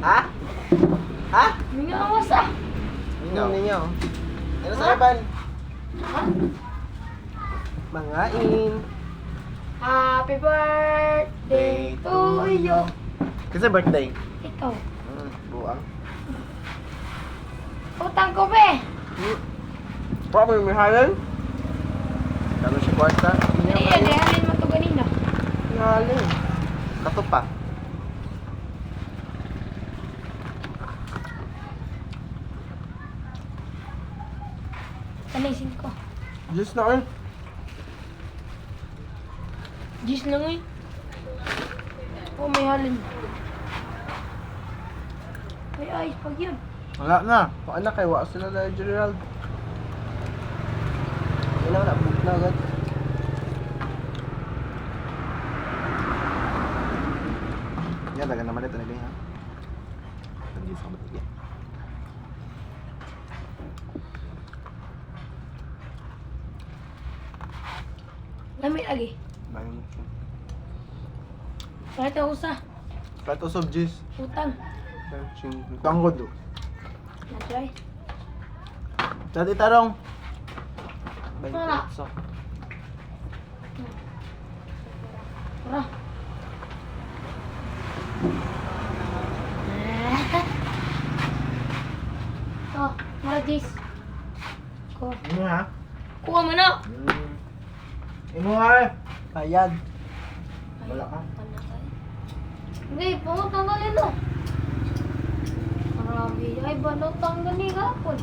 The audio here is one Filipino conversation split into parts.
Ha? Ha? Minga awas ah. Tingnan ninyo. Ano sa laban? Ha? Mangain. Happy birthday to you. Kasi birthday. Ikaw. Buang. Utang ko be. Pa mo may halal? Kano si kwarta? Iya, dehalin mo to ganina. Halal. Kato pa. Tanisin ko. Just na eh. Gis lang eh. Oh, may halin. May ayos pag yun. Wala na. Kung anak kay wa sila na Gerald. Wala na book na agad. Yan dagan naman ito nila ha. Hindi sa batigya. Lamig lagi. Bayan mo. Kahit ako sa Plato of G's. utang. Searching. Tanggod do. Na-try. Dati tarong. Wala. So. Tara. Oh, mara Gis. Ko. Ano ha? Kuha mo na. Imo ha? Bayad. Wala ka. Hindi, pangot tanggalin mo. Marami. Ay, banot tanggalin kapon.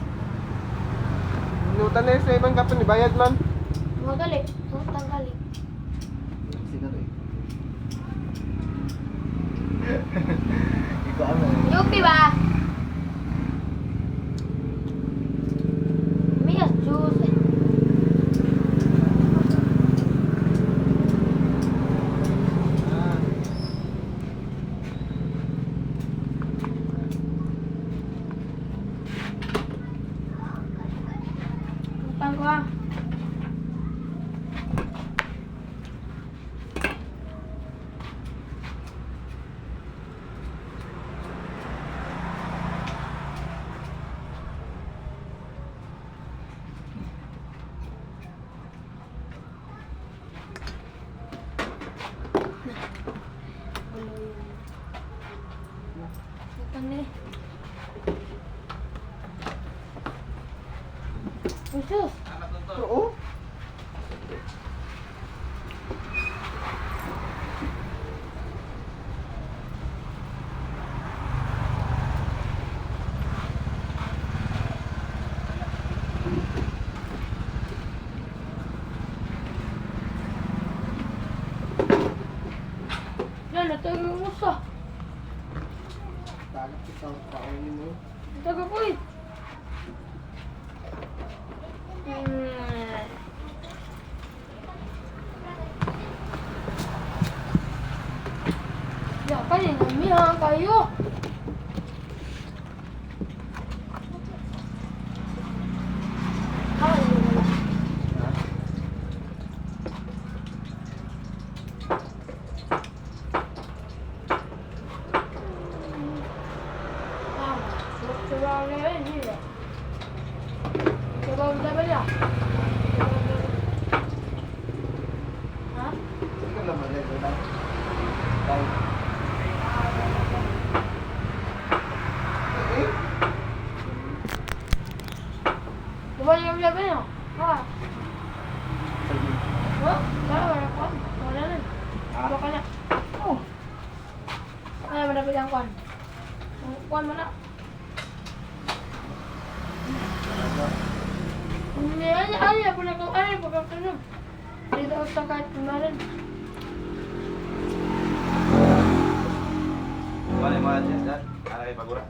Minutan na sa ibang kapon ni bayad man. Magali. Pangot tanggalin. Sino to eh? Ikaw ano? Yupi ba? Miyas juice eh. Utang ko ah. Utang ni. Usus. Oo. Yan, natagay mo sa. Talag kita ang kainin mo. Natagay ko eh. Ya, kan yang namihan kayo. Ikaw naman eh. Bye. Diba yung labi nyo? Ha? Oh, wala ko. Wala na. Diba ka na? Oh. Ay, malapit ang kwan. Ang kwan mo na. Hindi, ano po na kung ano yung pagkakaroon. Dito ako sa kahit kumarin. Wala yung mga dyan dyan. Ano kayo pagura?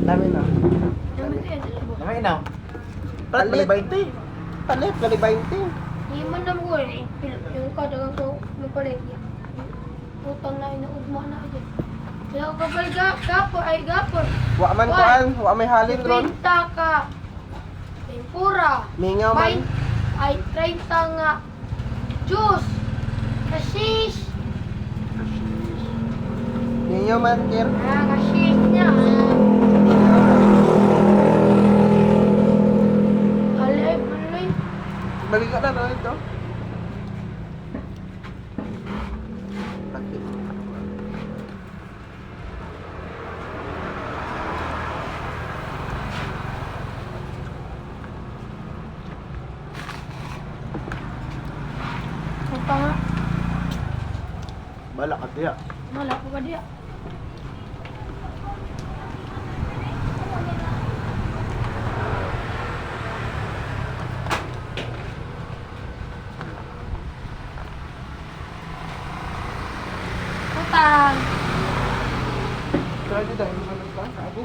Dami na. Dami ko yan, dali ba? Namay inaw. Palit. Palit 20. Palit, bali 20. Hindi man naman ko eh. Yung kadagang ko mapalit niya. Utang na inaugma na dyan. Kaya ako kapal gapon, ay gapon. Wa man kuan, wa may halin ron. Pinta ka. Tempura. Mingaw man. Ay 30 nga. Juice. Kasis. Mingaw man, Kir. Kasis niya. Alay, alay. Balik ka na no ito. Laki. Apa nga? Bala ka diya. Malak ko ba dia? Utang. Kaya di dahil mo ka sa abo.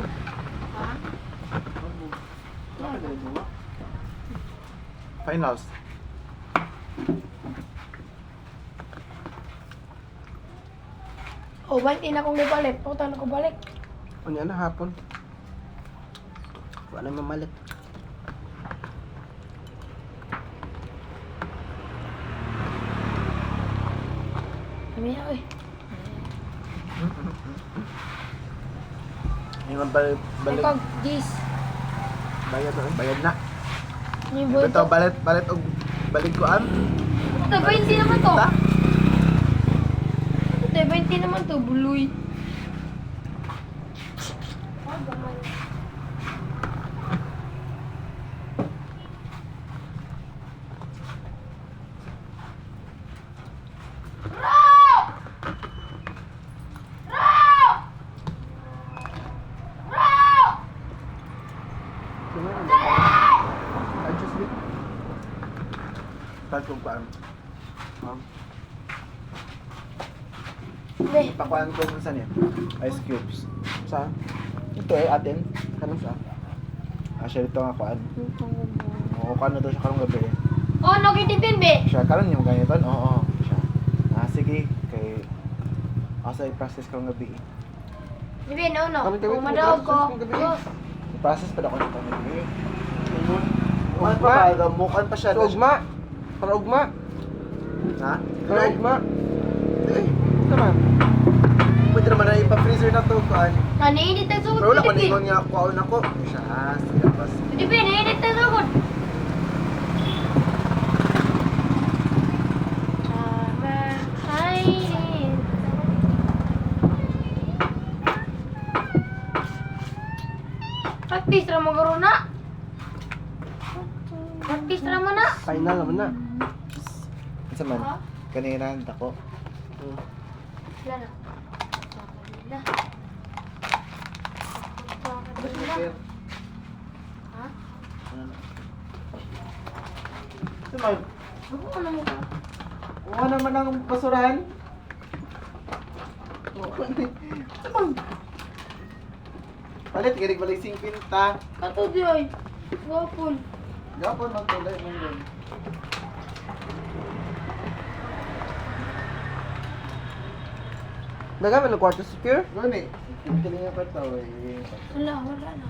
Ha? Finals. Oh, ba't ina kong nabalik? Utang na ko balik. Ano na hapon? Wala mamalit. Kami na, oy. Yung balik, balik, Ikaw, Gis. bayad na, bayad na. Yung boy Ito, to. balit og balik ko an. Ito, 20 naman to. Ta? Ito, 20 naman to, buloy. Ah, gamay. Adjust me. Tag kong kuan. Hindi. Pakuan ko kung saan yan. Ice cubes. Saan? Ito eh, atin. Kanong saan? Siya dito nga kuan. Oo, kano daw siya karong gabi eh. Oh, nagitipin, be. Siya, karon yung ganyan Oo, siya. Sige. Kay... Asa i-process karong gabi eh. Dibi, no, no. Kami- Kung madawag ko. kami- kami- Diyos. I-process pa na ko ng pamilya. Ugma pa ba? Mukan pa siya. So, ugma. Para ugma. Ha? Para ugma. Eh, naman. Pwede naman na ipa-freezer na to. Kuan. Naniinit ang sugod. Pero wala ko Dibi. ningon nga kuaon ako. Siya, sige pas. Dibi, naniinit ang sugod. Practice ra mo garo na. Practice ra mo na. Final naman na. Isa man. Ha? Kanina ako. Wala na. Wala. Wala. Ha? Isa man. Ako ano mo ka? Kuha naman ang basurahan. Isa man. Palit, galing balik 50. Kato di ay. Gapon. Gapon magtulay mong doon. Nagaman ng kwarto secure? Gani. Kiling nga pa tao eh. Wala na.